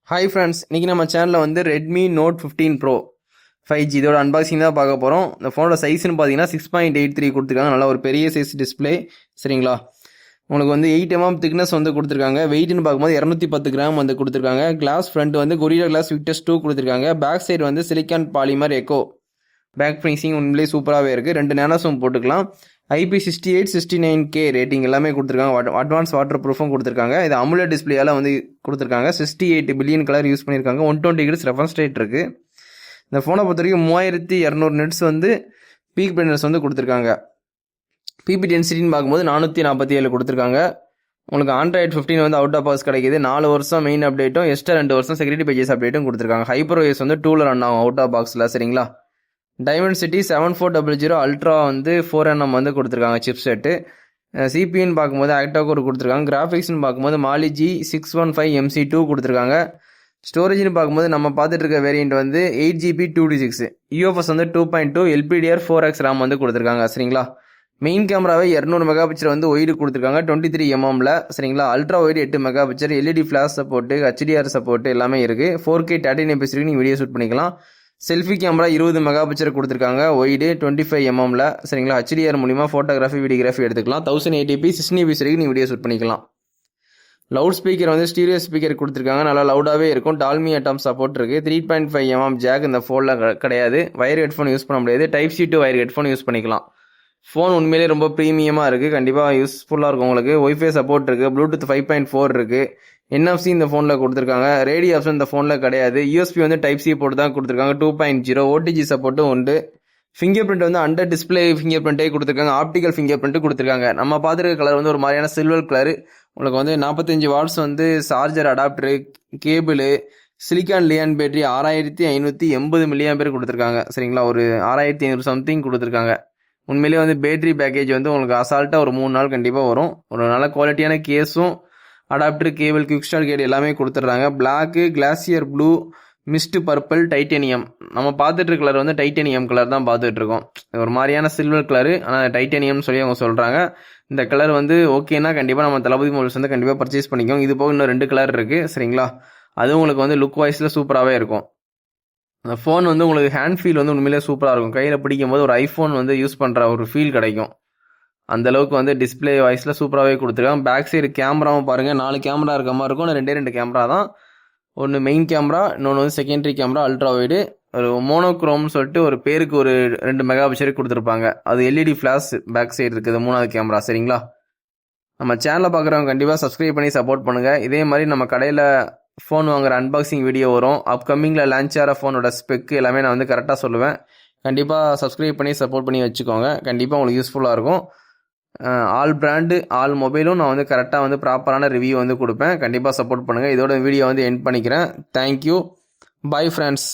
Hi friends, இன்றைக்கி நம்ம சேனலில் வந்து ரெட்மி நோட் 15 ப்ரோ 5G இதோட அன்பாக்சிங் தான் பார்க்க போகிறோம். இந்த ஃபோனோட சைஸ்னு பார்த்தீங்கன்னா 6.83 கொடுத்துருக்காங்க. நல்லா ஒரு பெரிய சைஸ் டிஸ்பிளே, சரிங்களா. உங்களுக்கு வந்து 8mm திக்னஸ் வந்து கொடுத்துருக்காங்க. வெயிட்னு பார்க்கும்போது 210 கிராம் வந்து கொடுத்துருக்காங்க. கிளாஸ் ஃப்ரண்ட் வந்து கொரில்லா கிளாஸ் விக்டஸ் 2 கொடுத்துருக்காங்க. பேக் சைடு வந்து silicon polymer eco. Back finishing உண்மையிலேயே சூப்பராகவே இருக்குது. 2 நேனோஸும் போட்டுக்கலாம். IP68 69K ரேட்டிங் எல்லாமே கொடுத்துருக்காங்க. அட்வான்ஸ் வாட்டர் ப்ரூஃபும் கொடுத்துருக்காங்க. இது அமுலேட் டிஸ்பிளேயால் வந்து கொடுத்துருக்காங்க. 68 பில்லியன் கலர் யூஸ் பண்ணியிருக்காங்க. 120 ஹெர்ட்ஸ் ரெஃபரன்ஸ் ரேட் இருக்குது. இந்த ஃபோனை பொறுத்த வரைக்கும் 3200 நிட்ஸ் வந்து பீக் பிரைட்னஸ் வந்து கொடுத்துருக்காங்க. பிபி டென்சிட்டின்னு பார்க்கும்போது 447 கொடுத்துருக்காங்க. உங்களுக்கு ஆண்ட்ராய்டு 15 வந்து அவுட் ஆஃப் பாக்ஸ் கிடைக்கிது. 4 வருஷம் மெயின் அப்டேட்டும் எக்ஸ்ட்ரா 2 வருஷம் செக்யூரிட்டி பேஜஸ் அப்டேட்டும் கொடுத்துருக்காங்க. ஹைப்பர் OS வந்து 2ல் ரன் ஆகும் அவுட் ஆஃப் பாக்ஸில், சரிங்களா. டைமென்சிட்டி 7400 அல்ட்ரா வந்து 4nm வந்து கொடுத்துருக்காங்க சிப் செட்டு. சிபின்னு பார்க்கும்போது ஆக்டா கோர் கொடுத்துருக்காங்க. கிராஃபிக்ஸ்னு பார்க்கும்போது மாலி G615MC2 கொடுத்துருக்காங்க. ஸ்டோரேஜ்னு பார்க்கும்போது நம்ம பார்த்துட்டு இருக்க வேரியண்ட் வந்து 8GB 2D6, UFS வந்து 2.2, LPDR 4x RAM வந்து கொடுத்துருக்காங்க, சரிங்களா. மெயின் கேமராவே 200 மெகாபிக்சல் வந்து ஒய்டு கொடுத்துருக்காங்க 23mmல, சரிங்களா. Ultra wide 8 megapixel, LED flash support, HDR support எல்லாமே இருக்குது. 4K 13fps நீங்கள் வீடியோ ஷூட் பண்ணிக்கலாம். செல்ஃபி கேமரா 20 மெகாபிக்சல் கொடுத்துருக்காங்க, ஒய்டு 25mmல, சரிங்களா. HDR மூலிமா ஃபோட்டோகிராஃபி வீடியோகிராஃபி எடுத்துக்கலாம். 1080p 60fps வரைக்கும் நீங்கள் வீடியோ ஷூட் பண்ணிக்கலாம். லவுட் ஸ்பீக்கர் வந்து ஸ்டீரியோ ஸ்பீக்கர் கொடுத்துருக்காங்க, நல்லா லவுடாகவே இருக்கும். டால்மி அட்டாம் சப்போர்ட் இருக்குது. 3.5mm ஜாக் இந்த ஃபோனில் கிடையாது. வயர் ஹெட்ஃபோன் யூஸ் பண்ண முடியாது. Type-C to wire headphone use பண்ணிக்கலாம். ஃபோன் உண்மையிலே ரொம்ப ப்ரீமியமாக இருக்குது. கண்டிப்பாக யூஸ்ஃபுல்லாக இருக்கும் உங்களுக்கு. ஒய்ஃபை சப்போர்ட் இருக்குது. ப்ளூடூத் 5.4 இருக்குது. NFC இந்த ஃபோனில் கொடுத்துருக்காங்க. ரேடியோ ஆப்ஷன் இந்த ஃபோனில் கிடையாது. USB வந்து Type-C போட்டு தான் கொடுத்துருக்காங்க 2.0. OTG சப்போர்ட்டும் உண்டு. ஃபிங்கர் பிரிண்ட் வந்து அண்டர் டிஸ்பிளே ஃபிங்கர் பிரிண்ட்டே கொடுத்துருக்காங்க. ஆப்டிக்கல் ஃபிங்கர் பிரிண்ட் கொடுத்துருக்காங்க. நம்ம பார்த்துருக்க கலர் வந்து ஒரு மாதிரியான சில்வர் கலர். உங்களுக்கு வந்து 45 வாட்ஸ் வந்து சார்ஜர் அடாப்டரு, கேபிள், சிலிக்கான் லியான் பேட்டரி 6580 mAh கொடுத்துருக்காங்க, சரிங்களா. ஒரு 6500 சம்திங் கொடுத்துருக்காங்க. உண்மையிலேயே வந்து பேட்டரி பேக்கேஜ் வந்து உங்களுக்கு அசால்ட்டாக ஒரு 3 நாள் கண்டிப்பாக வரும். ஒரு நல்ல குவாலிட்டியான கேஸும் adapter, cable, quick start guide எல்லாமே கொடுத்துட்றாங்க. Black, glacier blue, mist purple, titanium. நம்ம பார்த்துட்டு இருக்க கலர் வந்து டைட்டேனியம் கலர் தான் பார்த்துட்டு இருக்கோம். ஒரு மாதிரியான சில்வர் கலரு, ஆனால் டைட்டேனியம்னு சொல்லி அவங்க சொல்கிறாங்க. இந்த கலர் வந்து ஓகேனா கண்டிப்பாக நம்ம தளபதி மொபைல்ஸ் வந்து கண்டிப்பாக பர்ச்சேஸ் பண்ணிக்கோம். இது போக இன்னும் 2 கலர் இருக்குது, சரிங்களா. அதுவும் உங்களுக்கு வந்து லுக் வைஸில் சூப்பராகவே இருக்கும். அந்த ஃபோன் வந்து உங்களுக்கு ஹேண்ட் ஃபீல் வந்து உண்மையிலே சூப்பராக இருக்கும். கையில் பிடிக்கும் போது ஒரு ஐஃபோன் வந்து யூஸ் பண்ணுற ஒரு ஃபீல் கிடைக்கும். அந்தளவுக்கு வந்து டிஸ்பிளே வாய்ஸில் சூப்பராகவே கொடுத்துருக்காங்க. பேக் சைடு கேமராவும் பாருங்கள், 4 கேமரா இருக்க மாதிரி இருக்கும். ஆனால் 2 கேமரா தான். ஒன்று மெயின் கேமரா, இன்னொன்று வந்து செகண்டரி கேமரா அல்ட்ரா வைடு. ஒரு மோனோக்ரோம்னு சொல்லிட்டு ஒரு பேருக்கு ஒரு 2 மெகாபிக்சல் கொடுத்துருப்பாங்க. அது LED ஃப்ளாஷ் பேக் சைடு இருக்குது 3வது கேமரா, சரிங்களா. நம்ம சேனலை பார்க்குறவங்க கண்டிப்பாக சப்ஸ்கிரைப் பண்ணி சப்போர்ட் பண்ணுங்கள். இதே மாதிரி நம்ம கடையில் ஃபோன் வாங்குற அன்பாக்சிங் வீடியோ வரும். அப்கமிங்கில் லான்ச் ஆகிற ஃபோனோட ஸ்பெக் எல்லாமே நான் வந்து கரெக்டாக சொல்லுவேன். கண்டிப்பாக சப்ஸ்கிரைப் பண்ணி சப்போர்ட் பண்ணி வச்சுக்கோங்க. கண்டிப்பாக உங்களுக்கு யூஸ்ஃபுல்லாக இருக்கும். ஆல் பிராண்டு ஆல் மொபைலும் நான் வந்து கரெக்டாக வந்து ப்ராப்பரான ரிவ்யூ வந்து கொடுப்பேன். கண்டிப்பாக சப்போர்ட் பண்ணுங்கள். இதோட வீடியோ வந்து எண்ட் பண்ணிக்கிறேன். Thank you, bye friends.